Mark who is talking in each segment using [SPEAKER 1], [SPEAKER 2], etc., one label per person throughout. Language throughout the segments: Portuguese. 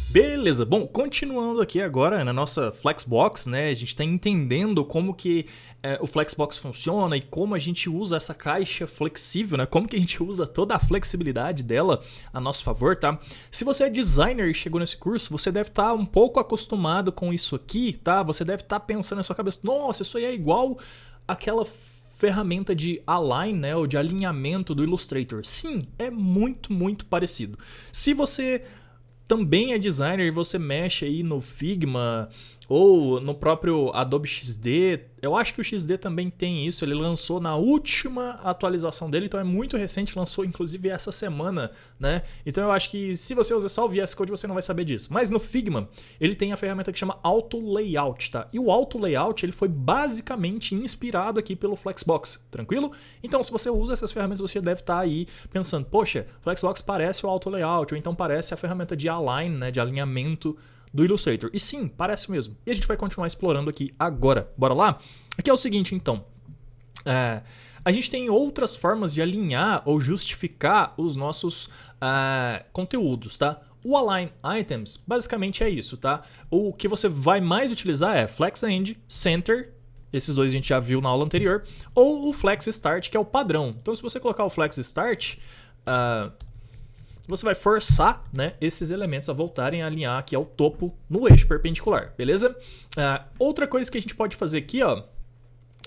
[SPEAKER 1] Beleza, bom, continuando aqui agora na nossa Flexbox, né, a gente está entendendo como que o Flexbox funciona e como a gente usa essa caixa flexível, né, como que a gente usa toda a flexibilidade dela a nosso favor, tá? Se você é designer e chegou nesse curso, você deve estar um pouco acostumado com isso aqui, tá? Você deve estar pensando na sua cabeça, nossa, isso aí é igual aquela ferramenta de align, né, ou de alinhamento do Illustrator. Sim, é muito parecido. Se você também é designer e você mexe aí no Figma ou no próprio Adobe XD, eu acho que o XD também tem isso, ele lançou na última atualização dele, então é muito recente, lançou inclusive essa semana, né? Então eu acho que se você usa só o VS Code você não vai saber disso. Mas no Figma, ele tem a ferramenta que chama Auto Layout, tá? E o Auto Layout, ele foi basicamente inspirado aqui pelo Flexbox, tranquilo? Então se você usa essas ferramentas, você deve estar aí pensando, poxa, Flexbox parece o Auto Layout, ou então parece a ferramenta de align, né, de alinhamento do Illustrator. E sim, parece mesmo. E a gente vai continuar explorando aqui agora. Bora lá? Aqui é o seguinte, então. A gente tem outras formas de alinhar ou justificar os nossos conteúdos, tá? O Align Items, basicamente é isso, tá? O que você vai mais utilizar é Flex End, Center, esses dois a gente já viu na aula anterior, ou o Flex Start, que é o padrão. Então, se você colocar o Flex Start, você vai forçar, né, esses elementos a voltarem a alinhar aqui ao topo no eixo perpendicular, beleza? Outra coisa que a gente pode fazer aqui, ó,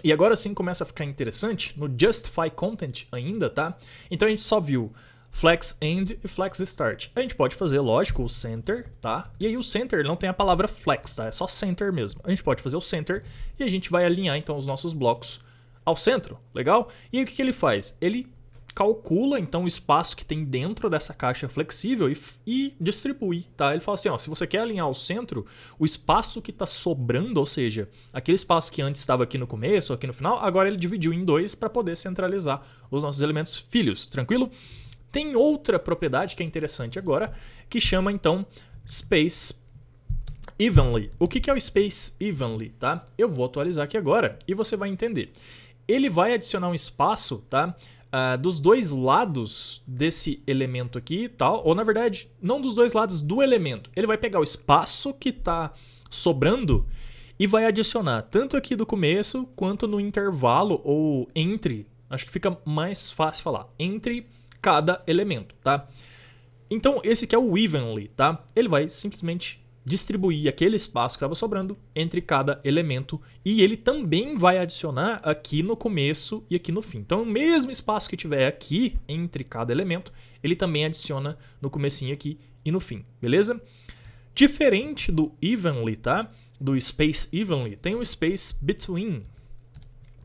[SPEAKER 1] e agora sim começa a ficar interessante, no Justify Content ainda, tá? Então a gente só viu Flex End e Flex Start. A gente pode fazer, lógico, o Center, tá? E aí o Center não tem a palavra Flex, tá? É só Center mesmo. A gente pode fazer o Center e a gente vai alinhar então os nossos blocos ao centro, legal? E aí o que ele faz? Ele calcula então o espaço que tem dentro dessa caixa flexível e distribui, tá? Ele fala assim, ó, se você quer alinhar ao centro, o espaço que está sobrando, ou seja, aquele espaço que antes estava aqui no começo ou aqui no final, agora ele dividiu em dois para poder centralizar os nossos elementos filhos, tranquilo? Tem outra propriedade que é interessante agora, que chama então Space Evenly. O que é o Space Evenly, tá? Eu vou atualizar aqui agora e você vai entender. Ele vai adicionar um espaço, tá? Dos dois lados desse elemento aqui, tal, ou na verdade, não dos dois lados do elemento. Ele vai pegar o espaço que está sobrando e vai adicionar tanto aqui do começo quanto no intervalo ou entre, acho que fica mais fácil falar, entre cada elemento, tá? Então esse aqui é o evenly, tá? Ele vai simplesmente distribuir aquele espaço que estava sobrando entre cada elemento e ele também vai adicionar aqui no começo e aqui no fim. Então o mesmo espaço que tiver aqui entre cada elemento, ele também adiciona no comecinho aqui e no fim, beleza? Diferente do evenly, tá? Do space evenly, tem o space between,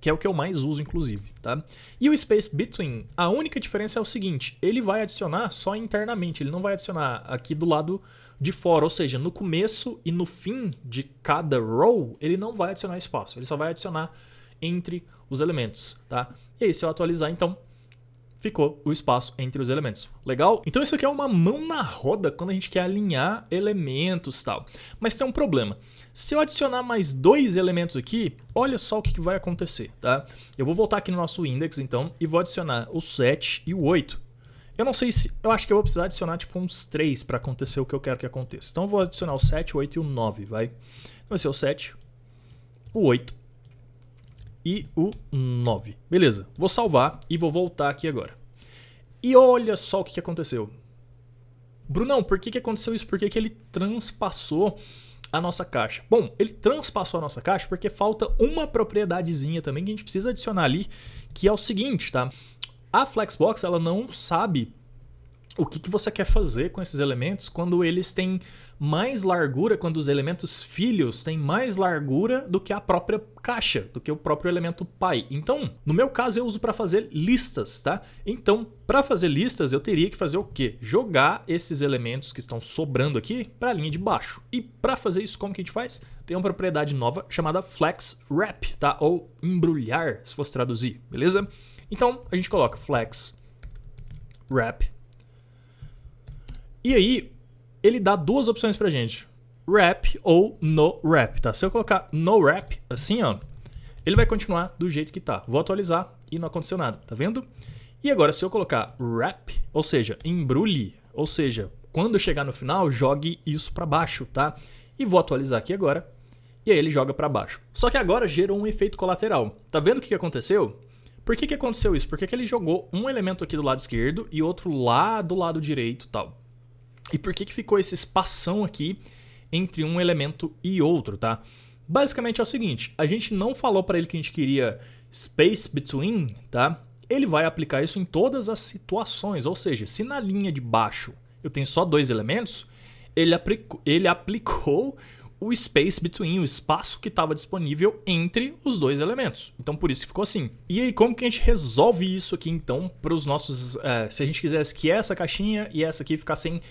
[SPEAKER 1] que é o que eu mais uso inclusive, tá? E o space between, a única diferença é o seguinte, ele vai adicionar só internamente, ele não vai adicionar aqui do lado de fora, ou seja, no começo e no fim de cada row, ele não vai adicionar espaço, ele só vai adicionar entre os elementos, tá? E aí, se eu atualizar, então, ficou o espaço entre os elementos. Legal? Então isso aqui é uma mão na roda quando a gente quer alinhar elementos e tal. Mas tem um problema. Se eu adicionar mais dois elementos aqui, olha só o que vai acontecer, tá? Eu vou voltar aqui no nosso index, então, e vou adicionar o 7 e o 8. Eu não sei se... Eu acho que eu vou precisar adicionar tipo uns 3 para acontecer o que eu quero que aconteça. Então eu vou adicionar o 7, o 8 e o 9, vai? Então vai ser o 7, o 8 e o 9. Beleza, vou salvar e vou voltar aqui agora. E olha só o que aconteceu. Brunão, por que aconteceu isso? Por que ele transpassou a nossa caixa? Bom, ele transpassou a nossa caixa porque falta uma propriedadezinha também que a gente precisa adicionar ali, que é o seguinte, tá? A Flexbox ela não sabe o que você quer fazer com esses elementos quando eles têm mais largura, quando os elementos filhos têm mais largura do que a própria caixa, do que o próprio elemento pai. Então, no meu caso, eu uso para fazer listas, tá? Então, para fazer listas, eu teria que fazer o quê? Jogar esses elementos que estão sobrando aqui para a linha de baixo. E para fazer isso, como que a gente faz? Tem uma propriedade nova chamada Flex Wrap, tá? Ou embrulhar, se fosse traduzir, beleza? Então, a gente coloca Flex Wrap. E aí, ele dá duas opções pra gente. Wrap ou No Wrap, tá? Se eu colocar No Wrap, assim, ó, ele vai continuar do jeito que tá. Vou atualizar e não aconteceu nada, tá vendo? E agora, se eu colocar Wrap, ou seja, embrulhe, ou seja, quando eu chegar no final, jogue isso para baixo, tá? E vou atualizar aqui agora. E aí ele joga para baixo. Só que agora gerou um efeito colateral. Tá vendo o que aconteceu? Por que aconteceu isso? Porque ele jogou um elemento aqui do lado esquerdo e outro lá do lado direito e tal. E por que ficou esse espação aqui entre um elemento e outro, tá? Basicamente é o seguinte, a gente não falou para ele que a gente queria space between, tá? Ele vai aplicar isso em todas as situações, ou seja, se na linha de baixo eu tenho só 2 elementos, ele aplicou o space between, o espaço que estava disponível entre os 2 elementos. Então por isso que ficou assim. E aí como que a gente resolve isso aqui então para os nossos... se a gente quisesse que essa caixinha e essa aqui ficassem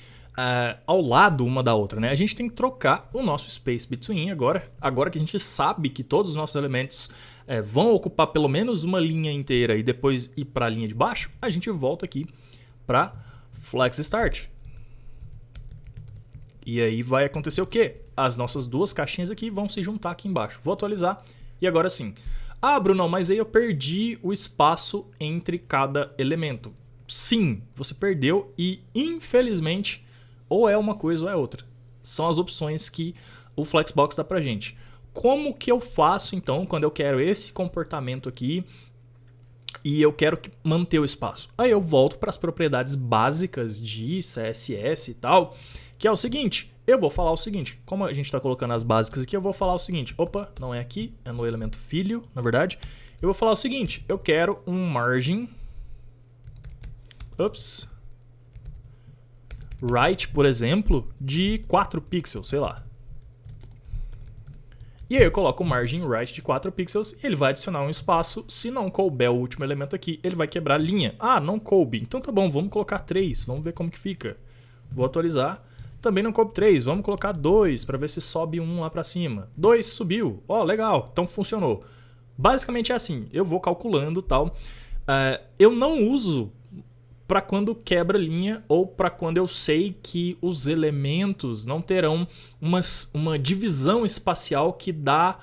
[SPEAKER 1] ao lado uma da outra, né? A gente tem que trocar o nosso space between agora que a gente sabe que todos os nossos elementos vão ocupar pelo menos uma linha inteira e depois ir para a linha de baixo, a gente volta aqui para flex start. E aí vai acontecer o quê? As nossas 2 caixinhas aqui vão se juntar aqui embaixo. Vou atualizar e agora sim. Ah, Bruno, mas aí eu perdi o espaço entre cada elemento. Sim, você perdeu e infelizmente ou é uma coisa ou é outra. São as opções que o Flexbox dá pra gente. Como que eu faço então quando eu quero esse comportamento aqui e eu quero manter o espaço? Aí eu volto para as propriedades básicas de CSS e tal, que é o seguinte, eu vou falar o seguinte, como a gente está colocando as básicas aqui, eu vou falar o seguinte, opa, não é aqui, é no elemento filho, na verdade, eu vou falar o seguinte, eu quero um margin, right, por exemplo, de 4 pixels, sei lá. E aí eu coloco o margin right de 4 pixels e ele vai adicionar um espaço. Se não couber o último elemento aqui, ele vai quebrar a linha. Ah, não coube. Então tá bom, vamos colocar 3, vamos ver como que fica. Vou atualizar. Também não coube 3, vamos colocar 2 para ver se sobe 1 lá para cima. 2 subiu, ó, legal, então funcionou. Basicamente é assim, eu vou calculando e tal. Eu não uso para quando quebra linha ou para quando eu sei que os elementos não terão uma divisão espacial que dá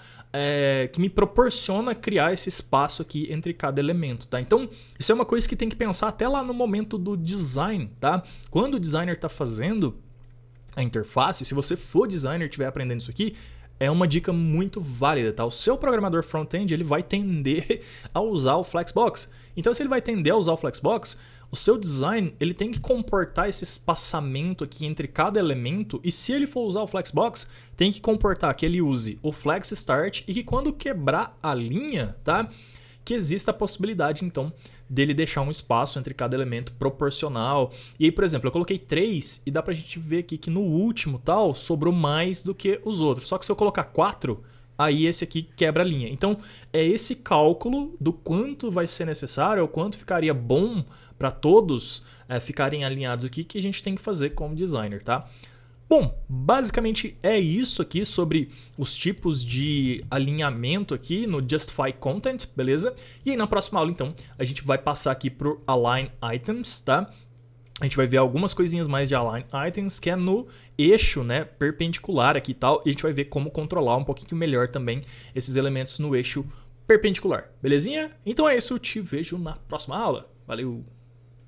[SPEAKER 1] que me proporciona criar esse espaço aqui entre cada elemento, tá? Então isso é uma coisa que tem que pensar até lá no momento do design, tá? Quando o designer está fazendo a interface, se você for designer e estiver aprendendo isso aqui, é uma dica muito válida, tá? O seu programador front-end ele vai tender a usar o Flexbox. Então se ele vai tender a usar o Flexbox, o seu design ele tem que comportar esse espaçamento aqui entre cada elemento e se ele for usar o Flexbox, tem que comportar que ele use o Flex Start e que quando quebrar a linha, tá? Que exista a possibilidade então dele deixar um espaço entre cada elemento proporcional. E aí, por exemplo, eu coloquei 3 e dá pra gente ver aqui que no último tal sobrou mais do que os outros. Só que se eu colocar 4, aí esse aqui quebra a linha. Então é esse cálculo do quanto vai ser necessário ou quanto ficaria bom para todos ficarem alinhados aqui que a gente tem que fazer como designer, tá? Bom, basicamente é isso aqui sobre os tipos de alinhamento aqui no Justify Content, beleza? E aí na próxima aula, então, a gente vai passar aqui pro Align Items, tá? A gente vai ver algumas coisinhas mais de Align Items, que é no eixo, né, perpendicular aqui e tal, e a gente vai ver como controlar um pouquinho melhor também esses elementos no eixo perpendicular, belezinha? Então é isso, te vejo na próxima aula. Valeu!